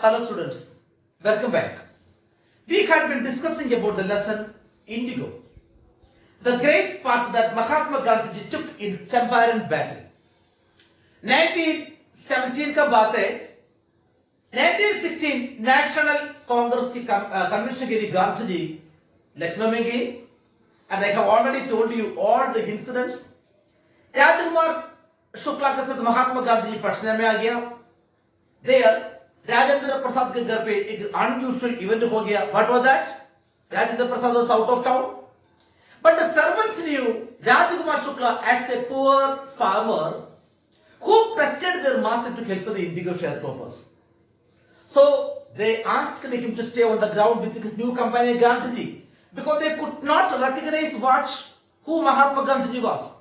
Hello students, welcome back. We had been discussing about the lesson Indigo, the great part that Mahatma Gandhi took in Champaran battle. 1917 का बात है. 1916 national Congress की convention के लिए गांधी जी लखनऊ में गए. And I have already told you all the incidents. Rajkumar Shukla के साथ महात्मा गांधी जी पटना में आ गया. There राजेंद्र प्रसाद के घर पे एक अनयूजुअल इवेंट हो गया. What was that? Rajendra Prasad was out of town. But the servants knew Rajkumar Shukla as a poor farmer who pestered their master to help the indigo sharecroppers. So they asked him to stay on the ground with his new companion Gandhiji because they could not recognize who Mahatma Gandhiji was.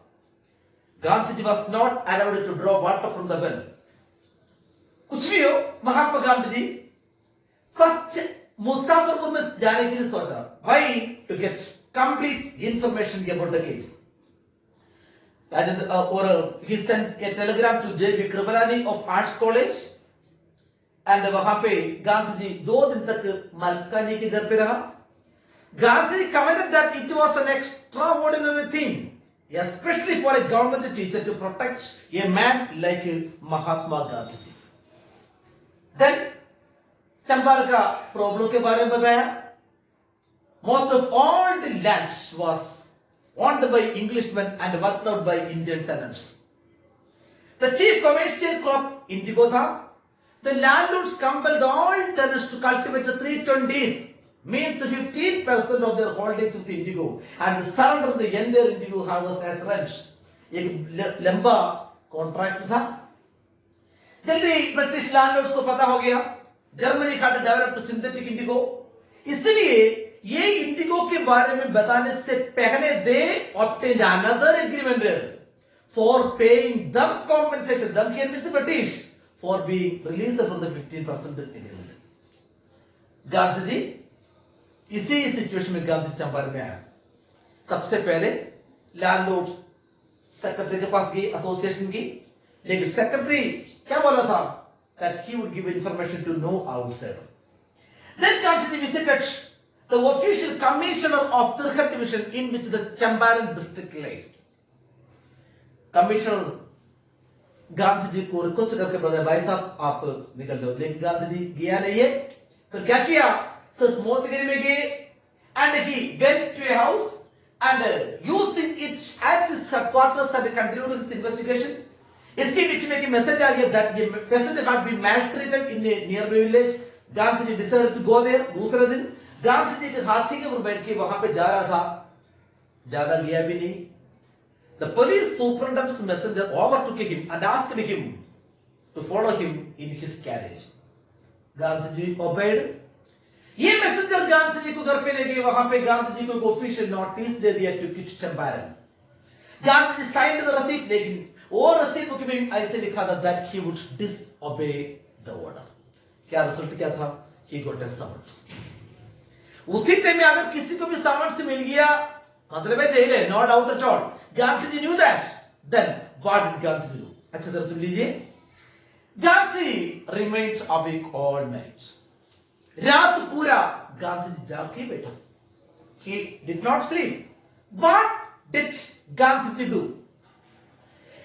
Gandhiji was not allowed to draw water from the well. कुछ भी हो, Mahatma Gandhi ji first Muzaffarpur में जाने के लिए सोच रहा. Why? To get complete information about the case. और he sent a telegram to J.B. Kripalani of Arts College. And वहां पे गांधी जी 2 दिन तक मलकानी के घर पे रहा. Gandhi ji commented that it was an extraordinary thing, especially for a government teacher to protect a man like Mahatma Gandhi. Then Champaran का problem के बारे में बताया. Most of all the lands was owned by Englishmen and worked out by Indian tenants. The chief commercial crop indigo था. The landlords compelled all tenants to cultivate 3/20, means 15% of their holdings with indigo, and surrender the entire indigo harvest as rent. एक लंबा contract था. जल्दी British landlords को पता हो गया Germany had developed synthetic indigo. इसलिए ये इंडिगो के बारे में बताने से पहले they obtained another agreement for paying them compensation. Them here means the British for being released from the 15% agreement. Gandhi ji इसी सिचुएशन में गांधी चंपारण में आया. सबसे पहले लैंडलॉर्ड्स सेक्रेटरी के पास गए एसोसिएशन की, लेकिन सेक्रेटरी क्या बोला था? That he would give information to no outsider. Then Gandhiji visited the official commissioner of Tirkhat division in which the Champaran district lay. Commissioner Gandhi ji को रिक्वेस्ट करके बताया भाई साहब आप निकल जाओ, लेकिन गांधी जी गया नहीं है. फिर क्या किया? सिर्फ मोतीगिरी में गए and he went to a house and using it as his headquarters and continued his investigation. इसके बीच में एक मैसेज आ गया that ये patient had been maltreated in a nearby village. Gandhi ji decided to go there. दूसरे दिन गांधी जी के हाथी के ऊपर बैठ के वहां पे जा रहा था, ज्यादा गया भी नहीं. The police superintendent's messenger overtook him and asked him to follow him in his carriage. Gandhi ji obeyed. ये मैसेंजर गांधी जी को घर पे ले गए. वहां पे गांधी जी को एक ऑफिशियल नोटिस दे दिया to quit Champaran. Gandhi ji signed the receipt, लेकिन वो रसीद बुक में ऐसे लिखा था that he would disobey the order. क्या रिजल्ट क्या था? He got a summons. उसी टाइम में अगर किसी को भी summons मिल गया मतलब है जेल है, no doubt at all. Gandhi ji knew that. Then what did Gandhi do? अच्छी तरह सुन लीजिए. Gandhi remained awake all night. रात पूरा गांधी जी जाग के बैठा. He did not sleep. What did Gandhi do?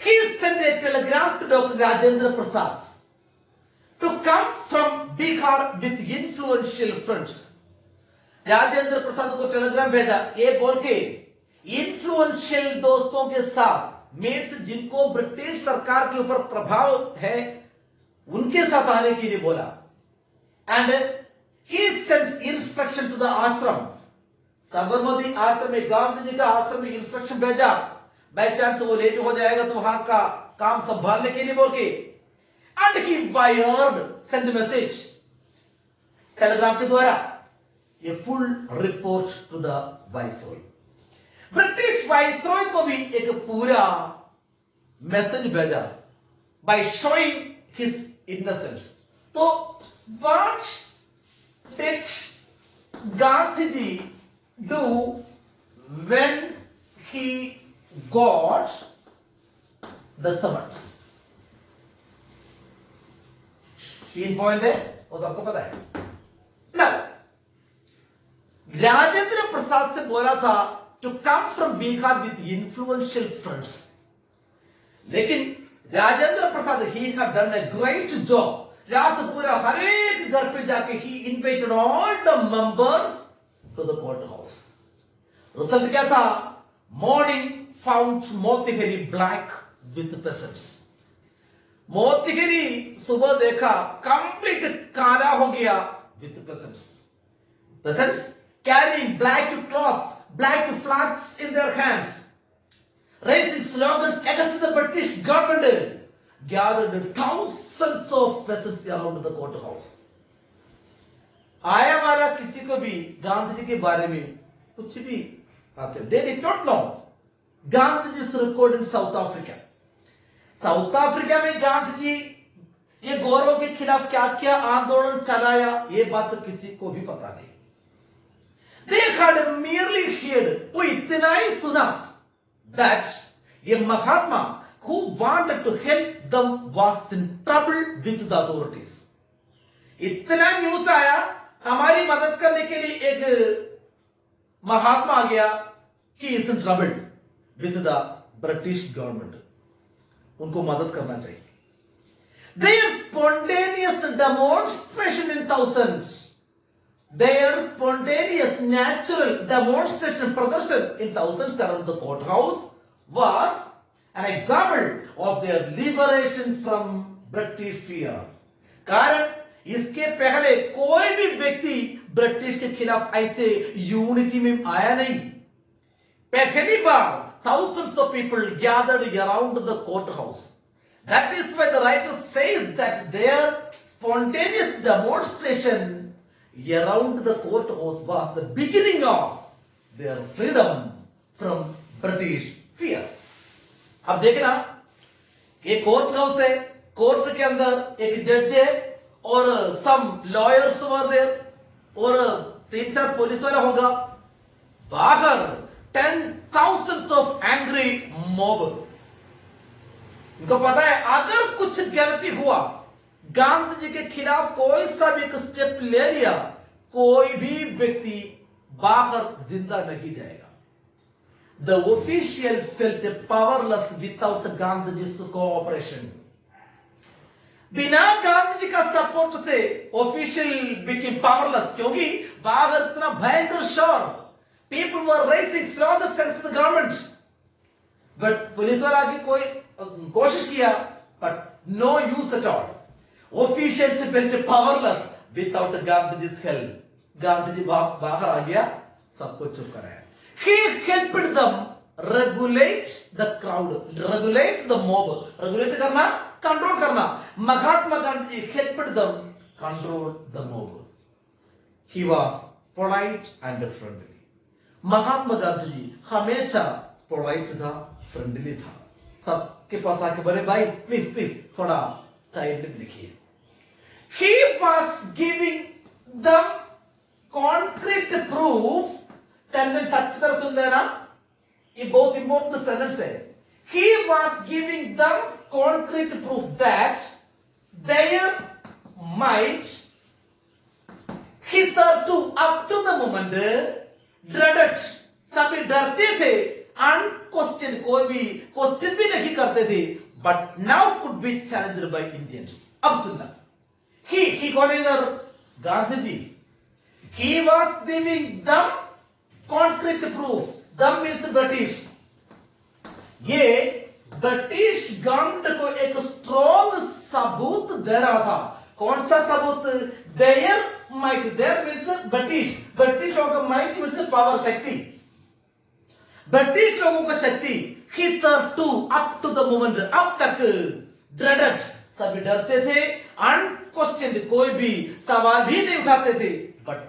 He sent a telegram to Dr. Rajendra Prasad to come from Bihar with influential friends. Rajendra Prasad को Telegram भेजा ये बोल के इन्फ्लुएंशियल दोस्तों के साथ, मीन्स जिनको ब्रिटिश सरकार के ऊपर प्रभाव है उनके साथ आने के लिए बोला. And he sent instruction to the ashram. Sabarmati आश्रम में, गांधी जी का आश्रम में इंस्ट्रक्शन भेजा. बाय चांस वो लेट हो जाएगा तो वहां का काम संभालने के लिए बोल के. And he wired send message Telegram के द्वारा a full report to the viceroy. British viceroy को भी एक पूरा मैसेज भेजा by showing his innocence. तो what did Gandhiji do when he got the summons? 3 point है. वो तो आपको पता है ना। राजेंद्र प्रसाद से बोला था to come from Bihar with influential friends, लेकिन राजेंद्र प्रसाद ही had done a great job. रात पूरा हर एक घर पे जाके ही invited all the members to the court house. Result क्या था? Morning found Motigiri black with peasants. Motigiri सुबह देखा कंप्लीट काला हो गया with peasants. Peasants carrying black clothes, black flags in their hands, raising slogans against the British government, gathered thousands of peasants around the courthouse. आया वाला किसी को भी गांधी जी के बारे में कुछ भी आते, they did not know. Gandhi ji recorded in South Africa. South Africa में गांधी जी ये गौरव के खिलाफ क्या क्या आंदोलन चलाया, ये बात तो किसी को भी पता नहीं। They had merely heard, वो इतना ही सुना that a Mahatma who wanted to help them was in trouble with the authorities. इतना न्यूज़ आया, हमारी मदद करने के लिए एक महात्मा आ गया कि is in trouble with the British government. उनको मदद करना चाहिए। Their spontaneous demonstration in thousands, their spontaneous natural demonstration प्रदर्शन in thousands around the courthouse was an example of their liberation from British fear. कारण इसके पहले कोई भी व्यक्ति ब्रिटिश के खिलाफ ऐसे यूनिटी में आया नहीं। पहली बार thousands of people gathered around the courthouse. That is why the writer says that their spontaneous demonstration around the courthouse was the beginning of their freedom from British fear. अब देखना, ये कोर्ट हाउस है, court के अंदर एक जज है और some lawyers were there और 3-4 पुलिस वाला होगा। बाहर 10,000 of angry mob। इनको पता है अगर कुछ गलती हुआ, गांधी जी के खिलाफ कोई सा भी एक स्टेप ले लिया, कोई भी व्यक्ति बाहर जिंदा नहीं जाएगा। The official felt powerless without Gandhi's cooperation. बिना गांधी जी का सपोर्ट से ऑफिशियल became powerless, क्योंकि बाहर इतना भयंकर शोर, people were raising slogans against the government. But police वाला की कोई कोशिश किया, but no use at all. Officials felt powerless without Gandhi's help. Gandhi ji बाहर आ गया, सबको चुप कराया। He helped them regulate the crowd, regulate the mob. Regulate करना, control करना। Mahatma Gandhi helped them control the mob. He was polite and friendly. Mahatma Gandhi ji हमेशा polite था, friendly था। सबके पास आके बोले भाई प्लीज प्लीज थोड़ा साइड में देखिए। He was giving them concrete proof. Sentence अच्छी तरह सुन लेना, ये बहुत इंपॉर्टेंट सेंटेंस है। He was giving them concrete proof that their might hitherto up to the moment dreaded, सभी डरते थे, unquestioned, कोई भी क्वेश्चन भी नहीं करते थे, but now could be challenged by Indians. अब सुनना, he कौन है इधर? Gandhi ji. He was giving them concrete proof. Them means British. ये ब्रिटिश गवर्नमेंट को एक स्ट्रॉन्ग सबूत दे रहा था। कौन सा सबूत? Their might. Their means British. British लोगों का might means पावर, शक्ति। ब्रिटिश लोगों का शक्ति hitherto up to the moment, अब तक dreaded, सभी डरते थे, unquestioned, कोई भी सवाल भी नहीं उठाते थे, but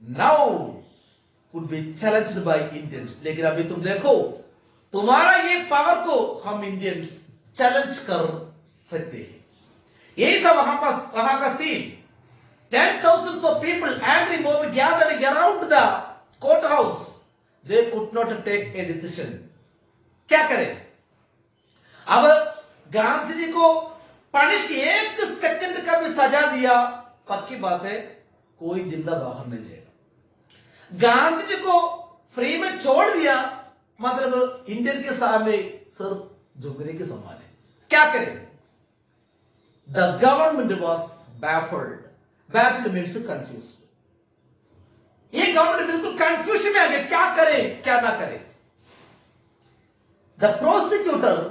now could be challenged by Indians. लेकिन अभी तुम देखो, तुम्हारा ये पावर को हम इंडियंस चैलेंज कर सकते हैं। यही था वहां का scene. 10,000 of people angry mob gathered around the courthouse. They could not take a decision. क्या करें? अब गांधी जी को पनिश, 1 सेकंड का भी सजा दिया, पक्की बात है कोई जिंदा बाहर नहीं जाएगा। गांधी जी को फ्री में छोड़ दिया, मतलब इंडियन के सामने सिर्फ झुकने के समान है। क्या करें? The government was baffled. Baffled means confuse. ये गवर्नमेंट बिल्कुल कंफ्यूजन में आ गए, क्या करें क्या ना करें। The prosecutor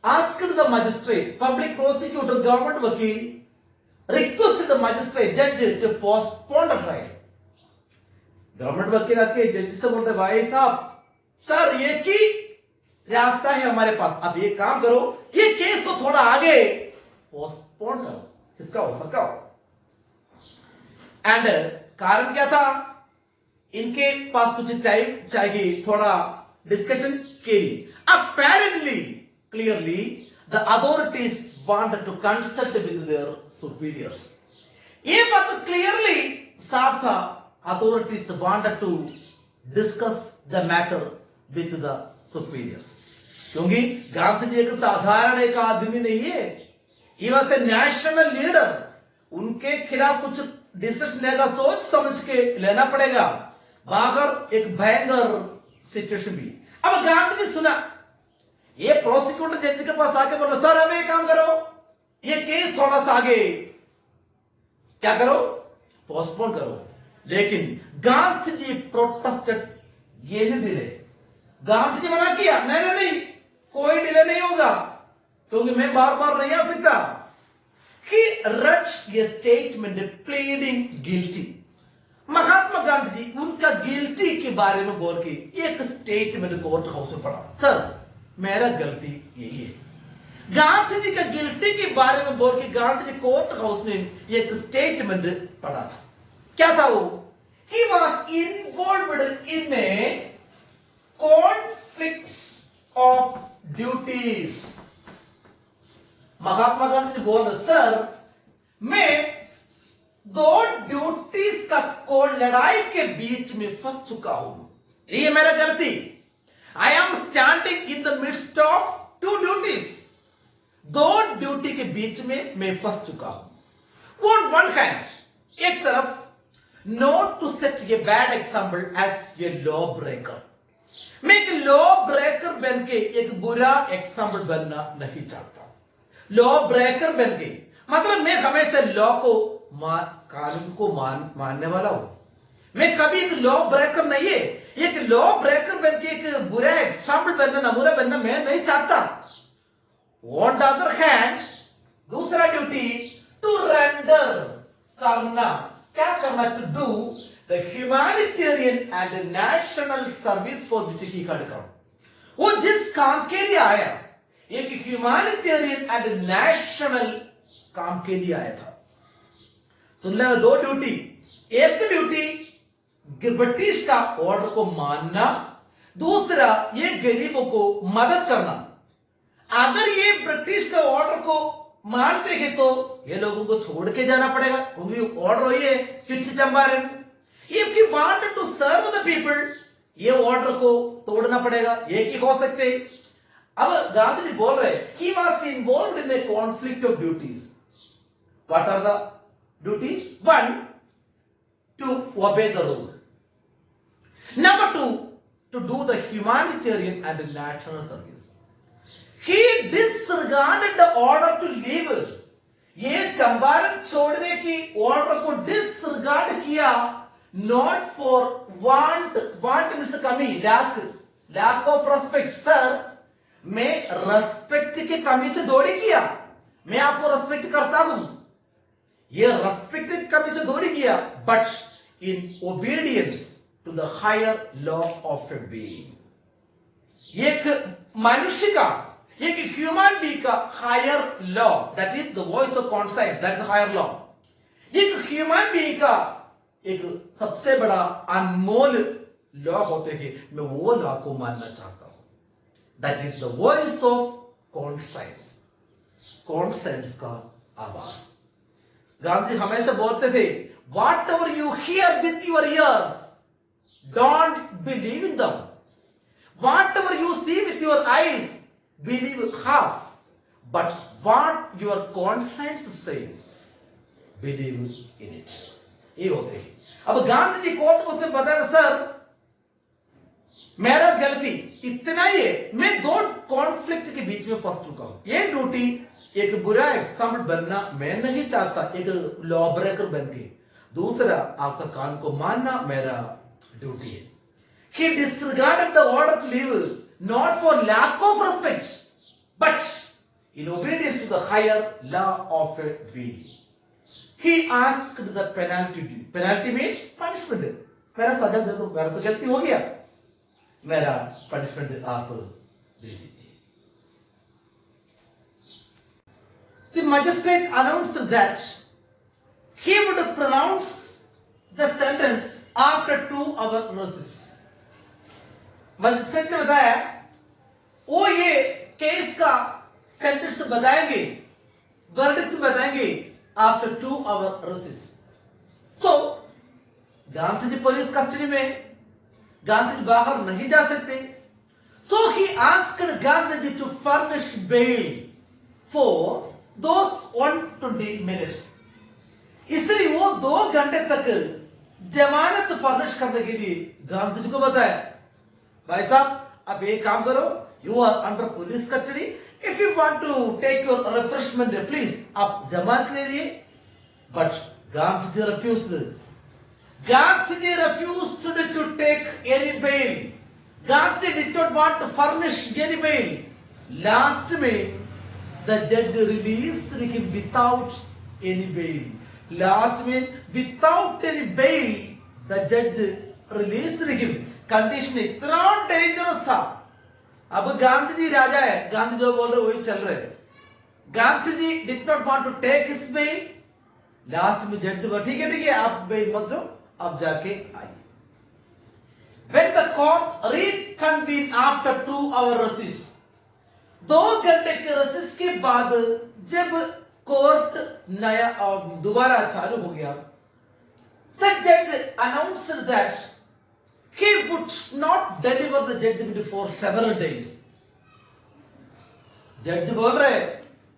asked the magistrate, public prosecutor, government वकील requested the magistrate judge to postpone the trial. Government वकील आके जज से बोलते भाई साहब, सर ये की रास्ता है हमारे पास, अब ये काम करो, ये केस को थोड़ा आगे पोस्टपोन करो, इसका हो सकता हो। एंड कारण क्या था? इनके पास कुछ टाइम चाहिए थोड़ा डिस्कशन के लिए। Apparently clearly the authorities wanted to consult with their superiors. ये बात क्लियरली साफ था, authorities wanted to discuss the matter with the superiors. क्योंकि गांधी जी एक साधारण एक आदमी नहीं है, he was a national leader. उनके खिलाफ कुछ डिसीजन लेगा, सोच समझ के लेना पड़ेगा, बाहर एक भयंकर सिचुएशन भी। अब गांधी जी सुना, ये प्रोसिक्यूटर जज के पास आके बोला सर अब एक काम करो, ये केस थोड़ा सा आगे क्या करो, पोस्टपोन करो। लेकिन गांधी जी प्रोटेस्टेड, ये नहीं डिले। गांधी जी मना किया, नहीं नहीं नहीं कोई डिले नहीं होगा, क्योंकि मैं बार बार नहीं आ सकता। He read a statement pleading guilty. Mahatma Gandhi ji उनका गिल्टी के बारे में बोल के एक स्टेटमेंट कोर्ट हाउस में पढ़ा, सर मेरा गलती यही है। गांधी जी का गिल्टी के बारे में बोल के गांधी जी कोर्ट हाउस में एक स्टेटमेंट पढ़ा था। क्या था वो? He was involved in a conflict of duties. Mahatma Gandhi ji बोल रहे सर मैं दो ड्यूटीज का को लड़ाई के बीच में फंस चुका हूं, ये मेरा गलती। I am standing in the midst of two duties. दो ड्यूटी के बीच में मैं फंस चुका हूं। On one hand, एक तरफ not to set a bad example as a law breaker. मैं एक लॉ ब्रेकर बन के एक बुरा एग्जाम्पल बनना नहीं चाहता। लॉ ब्रेकर बन के मतलब मैं हमेशा लॉ को कानून को मानने वाला हूं। मैं कभी एक लॉ ब्रेकर नहीं है, एक लॉ ब्रेकर बन के एक बुरा एग्जाम्पल बनना, नमूना बनना मैं नहीं चाहता। ऑन द अदर हैंड, दूसरा ड्यूटी टू रेंडर करना, क्या करना? To do the humanitarian and national service for which he had come. वो जिस काम के लिए आया, एक ह्यूमैनिटेरियन एंड नेशनल काम के लिए आया था। सुन लेना, दो ड्यूटी। एक ड्यूटी ब्रिटिश का ऑर्डर को मानना, दूसरा ये गरीबों को मदद करना। अगर ये ब्रिटिश का ऑर्डर को मानते हैं तो ये लोगों को छोड़ के जाना पड़ेगा, क्योंकि ऑर्डर ये चिट्ठी Champaran. If you want to serve the people, ये ऑर्डर को तोड़ना पड़ेगा, एक ही हो सकते। अब गांधी जी बोल रहे he was involved in a conflict of duties. What are the duties? One, to obey the rule. Number two, to do the humanitarian and national service. He disregarded the order to leave. ये चंपारण छोड़ने की order को disregard किया, not for want means कमी, lack of respect. Sir मैं respect की कमी से थोड़ी किया, मैं आपको रेस्पेक्ट करता हूं, ये रेस्पेक्ट की कमी से थोड़ी किया, but in obedience to the higher law of a being. एक मनुष्य का, एक ह्यूमन बीइंग का higher law, that is the voice of conscience, that is higher law. एक ह्यूमन बीइंग का एक सबसे बड़ा अनमोल लॉ होते हैं, मैं वो लॉ को मानना चाहता हूं। That is the voice of conscience, conscience का आवाज। गांधी हमेशा बोलते थे, whatever you hear with your ears, don't believe in them. Whatever you see with your eyes, believe half, but what your conscience says, believe in it. ये होते हैं। अब Gandhi ji court को से बताया सर मेरा गलती इतना ही है, मैं दो कॉन्फ्लिक्ट के बीच में फंस चुका हूं। ये ड्यूटी एक बुरा एग्जाम्पल बनना मैं नहीं चाहता, एक लॉ ब्रेकर बन के। दूसरा आपका कान को मानना मेरा ड्यूटी है। He disregarded the order to leave not for lack of respect but in obedience to the higher law of a will. He asked the penalty due. Penalty means punishment. मेरा सजा दे दो, मेरा तो गलती हो गया, मेरा पनिशमेंट आप दे दीजिए। The magistrate announced that he would pronounce the sentence after 2 hours notice. Magistrate ने बताया वो ये केस का सेंटेंस बताएंगे, वर्डिक्ट बताएंगे after 2 hour recess. So Gandhi ji police custody में, गांधी जी बाहर नहीं जा सकते। So he asked Gandhi ji to furnish bail for those 120 minutes. इसलिए वो 2 घंटे तक जमानत फर्निश करने के लिए गांधी जी को बताया भाई साहब अब एक काम करो, you are under police custody, if you want to take your refreshment please आप जमानत ले लिए। But Gandhi ji refused. Gandhi ji refused to take any bail. Gandhi did not want to furnish any bail. Last में द जज released him without any bail. Last में without any bail the जज released him. Condition इतना dangerous था। अब गांधी जी राजा है, गांधी जो बोल रहे वही चल रहे। Gandhi ji did not want to take his bail. Last में जज को ठीक है आप बेल मत लो, अब जाके आइए। When the court reconvened after 2 hour recess, 2 घंटे के रेसिस के बाद जब कोर्ट नया दोबारा चालू हो गया, the judge announced that he would not deliver the judgment for several days. जज बोल रहे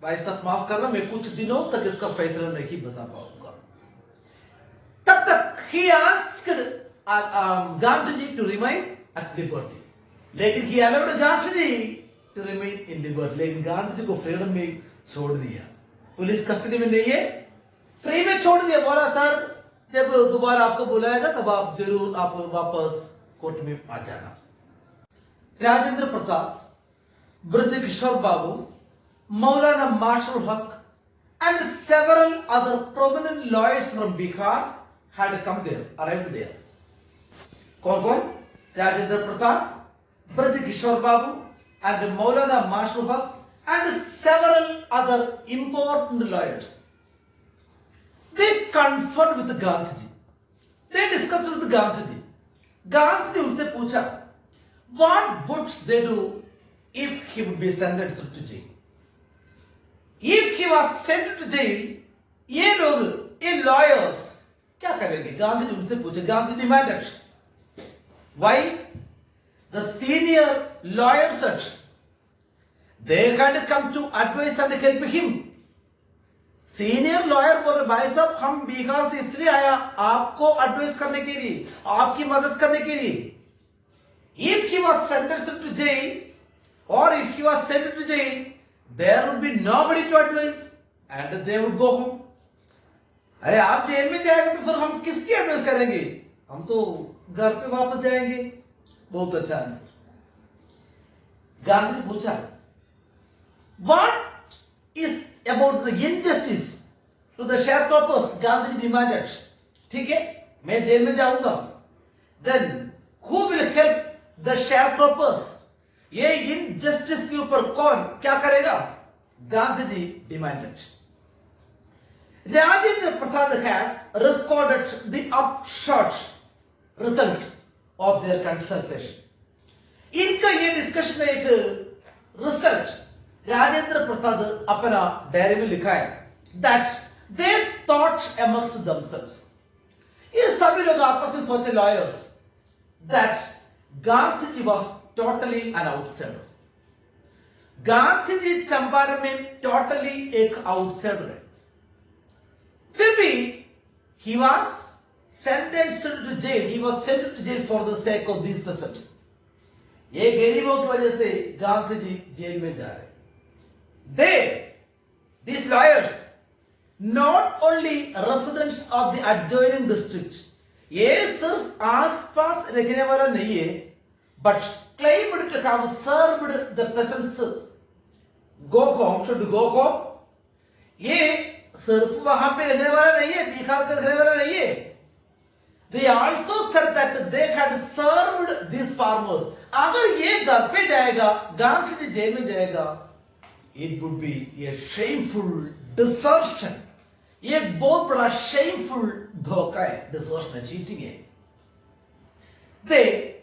भाई साहब माफ करना, मैं कुछ दिनों तक इसका फैसला नहीं बता पाऊंगा। तब तक he asked Gandhi to remain at liberty. लेकिन he allowed Gandhi to remain in liberty. लेकिन गांधी जी को फ्रीडम में छोड़ दिया, पुलिस कस्टडी में नहीं है, फ्री में छोड़ दिया। बोला सर जब दोबारा आपको बुलाएगा तब आप जरूर आप वापस कोर्ट में आ जाना। राजेंद्र प्रसाद, ब्रजकिशोर बाबू, मौलाना माशरुल हक and several other prominent lawyers from Bihar had come there, arrived there. कौन? राजेंद्र प्रसाद, ब्रजकिशोर बाबू and Maulana Mashrul Haq and several other important lawyers. They conferred with Gandhi ji. They discussed with Gandhi ji. Gandhi ji उनसे पूछा, what would they do if he would be sentenced to jail? If he was sent to jail, ये लोग, ये lawyers क्या करेंगे? गांधी जी उनसे पूछे। Gandhi demanded. Why? The senior lawyer said they had come to advise and help him. Senior lawyer बोल रहे भाई साहब हम बिहार से इसलिए आया आपको एडवाइस करने के लिए, आपकी मदद करने के लिए। If he was sentenced to jail और if he was sent to jail there would be nobody to advise and they would go home. अरे आप जेल में जाएंगे तो फिर हम किसकी एडवाइस करेंगे, हम तो घर पे वापस जाएंगे। बहुत अच्छा आंसर। गांधी ने पूछा what is about the injustice to the sharecroppers. Gandhi demanded, ठीक है मैं जेल में जाऊंगा, then who will help the sharecroppers? ये injustice के ऊपर कौन क्या करेगा? Gandhi ji demanded. Rajendra Prasad has recorded the upshot result of their consultation. इनका ये डिस्कशन में एक रिसल्ट राजेंद्र प्रसाद अपना डायरी में लिखा है that they thought amongst themselves. ये सभी लोग आपस में सोचे lawyers that Gandhi ji was totally an outsider. Gandhi ji Champaran में totally एक outsider है। फिर भी he was sentenced to jail. He was sent to jail for the sake of these peasants. ये गरीबों की वजह से गांधी जी जेल में जा रहे. They, these lawyers, not only residents of the adjoining district, ये सिर्फ आसपास रहने वाला नहीं है, but claimed to have served the peasants go home, should go home. ये सिर्फ वहां पे रहने वाला नहीं है, बिहार का रहने वाला नहीं है. They also said that they had served these farmers. अगर ये घर पे जाएगा, गांधी जी जेल में जाएगा, it would be a shameful desertion. ये एक बहुत बड़ा shameful धोखा है, desertion है, cheating है. They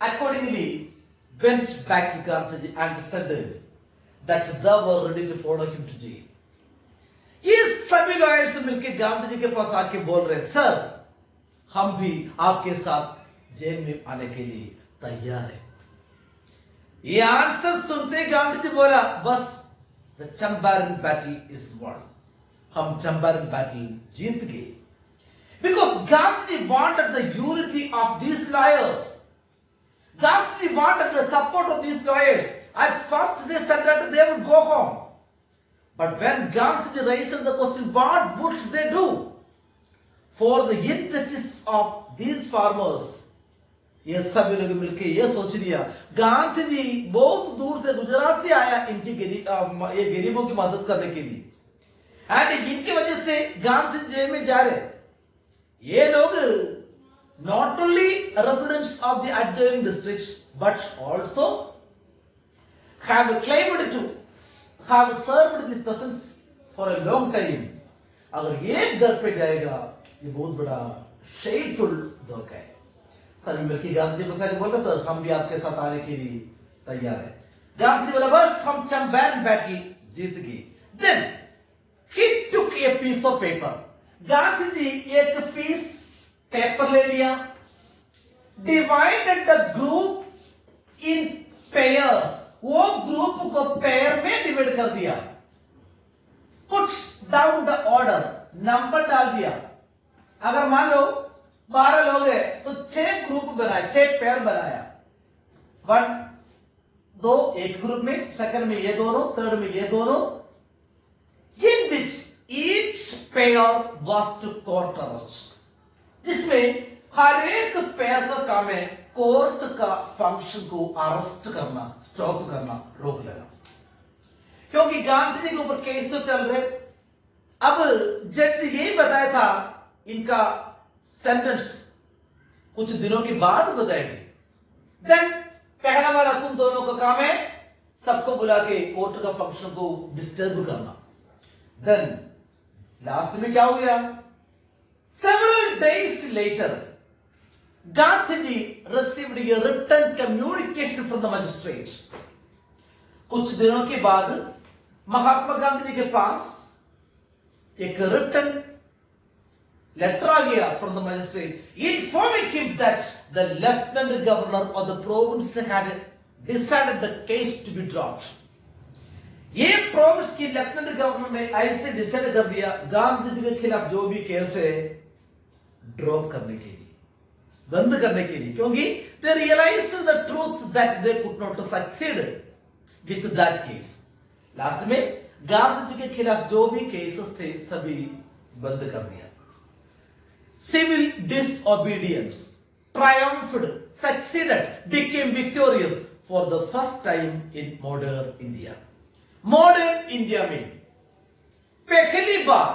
accordingly went back to Gandhi and said that they were ready to follow him to jail. ये सभी लॉयर्स मिलकर गांधी जी के पास आके बोल रहे हैं, सर हम भी आपके साथ जेल में आने के लिए तैयार हैं. ये आंसर सुनते गांधी जी बोला, बस the Champaran battle is won. हम चंपारण बैटल जीत गए. Because Gandhi wanted the unity of these lawyers. Gandhi wanted the support of these lawyers. At first they said that they would go home. But when Gandhi raised the question, what would they do for the injustice of these farmers? ये सभी लोग मिलकर ये सोच लिया, गांधी जी बहुत दूर से गुजरात से आया इनकी ये गरीबों की मदद करने के लिए. एंड इनकी वजह से गांधी जेल में जा रहे. ये लोग not only residents of the adjoining districts but also have claimed to have served these persons for a long time. अगर ये घर पे जाएगा, ये बहुत बड़ा shameful धोखा है. सर मिलकर गांधी जी को बोला, सर हम भी आपके साथ आने के लिए तैयार हैं. गांधी जी बोला, बस हम चंपारण बैटल जीत गए. Then he took a piece of paper. Gandhi ji एक पीस पेपर ले लिया, divided the group in pairs. वो ग्रुप को पेयर में डिवाइड कर दिया. Put down the order, number डाल दिया. अगर मान लो 12 लोग हैं तो 6 ग्रुप बनाए, 6 पेयर बनाया. 1 2 एक ग्रुप में, सेकंड में ये दोनों, थर्ड में ये दोनों. In which each pair was to court arrest. जिसमें हर एक पेयर का काम है कोर्ट का फंक्शन को अरेस्ट करना, स्टॉप करना, रोक लेना. क्योंकि गांधी जी के ऊपर केस तो चल रहे. अब जज यही बताया था इनका सेंटेंस कुछ दिनों के बाद बताएंगे. देन पहला वाला तुम दोनों का काम है सबको बुला के कोर्ट का फंक्शन को डिस्टर्ब करना. देन लास्ट में क्या हो गया? Several days later, Gandhiji received a written communication from the magistrate. कुछ दिनों के बाद महात्मा गांधी जी के पास एक written letter आ गया from the magistrate, informing him that the lieutenant governor of the province had decided the case to be dropped. ये province की lieutenant governor ने ऐसे डिसाइड कर दिया गांधी जी के खिलाफ जो भी केस है ड्रॉप करने के लिए, बंद करने के लिए. क्योंकि they realized the truth that they could not succeed with that case. Last में गांधी जी के खिलाफ जो भी केसेस थे सभी बंद कर दिया. Civil disobedience triumphed, succeeded, became victorious for the first time in modern India. Modern India में पहली बार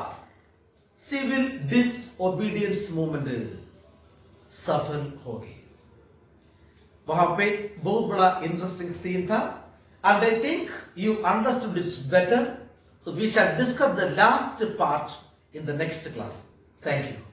सिविल डिसओबीडियंस मूवमेंट सफल हो गई. वहां पे बहुत बड़ा इंटरेस्टिंग सीन था. And I think you understood it better. So we shall discuss the last part in the next class. Thank you.